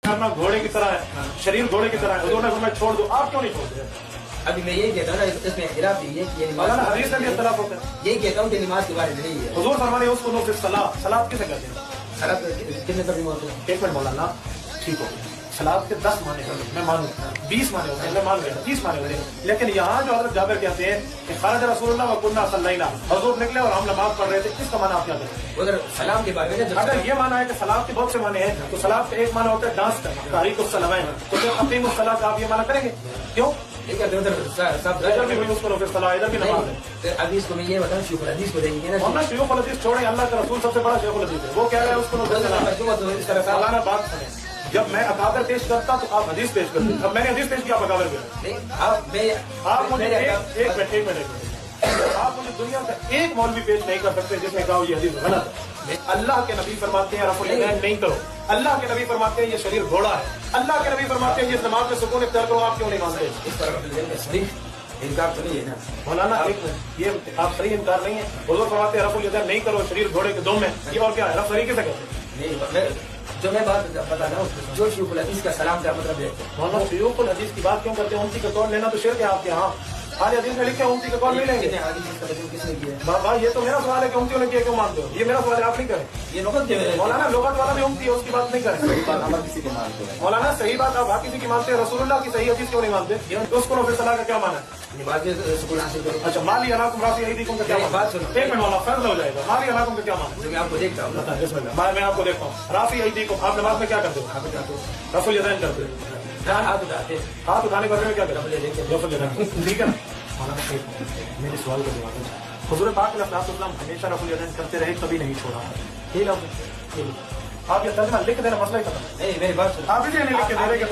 کرنا گھوڑے کی طرح ہے، شریر گھوڑے کی طرح ہے، حضور نے فرمایا چھوڑ دو، آپ کیوں نہیں چھوڑتے؟ ابھی میں یہی کہتا ہوں نا، اس میں اختلاف بھی ہے کہ یہ نماز مولانا حدیث میں بھی اختلاف ہوتا ہے، یہی کہتا ہوں کہ نماز کے بارے میں نہیں ہے. حضور فرمانے اس کو نو صلاح، صلاح کسے کہتے ہیں؟ خراب کتنے ترجمے ہوتے ہیں؟ ایک منٹ مولانا، ٹھیک ہو سلاد کے 10 معنی ہوتے ہیں، میں مانوں 20 معنی ہوتے ہیں، میں مان گیا 30 معنی ہوتے ہیں، لیکن یہاں جو حضرت جابر کہتے ہیں کہ خرج رسول اللہ وکنہ صلینا، حضور نکلے اور ہم نماز پڑھ رہے تھے، اس کا معنی آپ کیا کریں؟ اگر سلام کے بارے میں اگر یہ معنی ہے کہ سلاد کے بہت سے معنی ہیں تو سلاد کا ایک معنی ہوتا ہے ڈانس کرنا، تحریک الصلوات، تو پھر اقیم الصلاۃ آپ یہ معنی کریں گے کیوں؟ ادھر بھی اس کو صلاح، ادھر بھی نماز ہے. ابھی اس کو میں یہ بتاؤں شیخ الحدیث کو دیکھیں گے نا، ورنہ شیوخ الحدیث چھوڑیں، اللہ کا رسول سب سے بڑا شیخ الحدیث ہے، وہ کہہ رہے ہیں اس کو اس طرح سے مولانا بات سنیں، جب میں اکابر پیش کرتا تو آپ حدیث پیش کرتے، اب میں نے حدیث پیش کیا، آپ اکابر گئے. آپ مجھے ایک منٹ آپ مجھے دنیا کا ایک مولوی پیش نہیں کر سکتے جس نے کہا یہ حدیث غلط ہے. اللہ کے نبی فرماتے ہیں رفع الیدین نہیں کرو، اللہ کے نبی فرماتے ہیں یہ شریر گھوڑا ہے، اللہ کے نبی فرماتے ہیں یہ نماز میں سکون اختیار کرو، آپ کیوں نہیں مانتے؟ اس پر انکار تو نہیں ہے نا مولانا. ایک منٹ، یہ آپ صحیح انکار نہیں ہے، حضور فرماتے ہیں رفع الیدین نہیں کرو، شریر گھوڑے کے دم میں، یہ اور کیا ہے؟ رفع کیسے کہتے ہیں؟ نہیں، جو میں بات بتا رہا ہوں جو شیخ الحدیث کا سلام کا مطلب ہے. مولانا شیوخ الحدیث کی بات کیوں کرتے ہیں؟ امتی کا قول لینا تو شرک ہے آپ کے ہاں، آج حدیث میں لکھے امتی کا قول نہیں لیں گے. کس نے کیا ہے؟ بابا یہ تو میرا سوال ہے کہ امتیوں نے کیا کیوں مانتے ہو؟ یہ میرا سوال ہے، آپ نہیں کریں. یہ نقد کے مولانا لغت والا بھی امتی ہے، اس کی بات نہیں کریں. ہمارے کسی کے مانتے ہیں مولانا صحیح بات آپ ہر کسی کی مانتے ہیں، رسول اللہ کی صحیح حدیث کیوں نہیں مانتے؟ اس کو پھر صلاح کا کیا مانا ہے؟ نماز سکون حاصل کرو. اچھا مالی علاقم رافی ایدیکم کا کیا مانا؟ بات سنو. ایک منٹ مولانا فرض ہو جائے گا، مالی علاقم کا کیا مانا؟ جو میں آپ کو دیکھتا ہوں نا، بسم اللہ، میں آپ کو دیکھتا ہوں رافی ایدیکم، آپ نماز میں کیا کرتے ہو؟ آپ بتاتے ہو رفع الیدین کرتے ہو، ہاتھ اٹھاتے ہیں. ہاتھ اٹھانے کے بارے میں کیا کرتے ہیں؟ رفع الیدین، ٹھیک ہے نا؟ مولانا میرے سوال کا جواب ہے، حضور پاک علیہ السلام ہمیشہ رفع الیدین کرتے رہے، کبھی نہیں چھوڑا. ٹھیک ہے آپ یہ ترجمہ لکھ دینا، مسئلہ ہی ختم. نہیں میری بات سنو. آپ اسے نہیں لکھ کے دے رہے کہ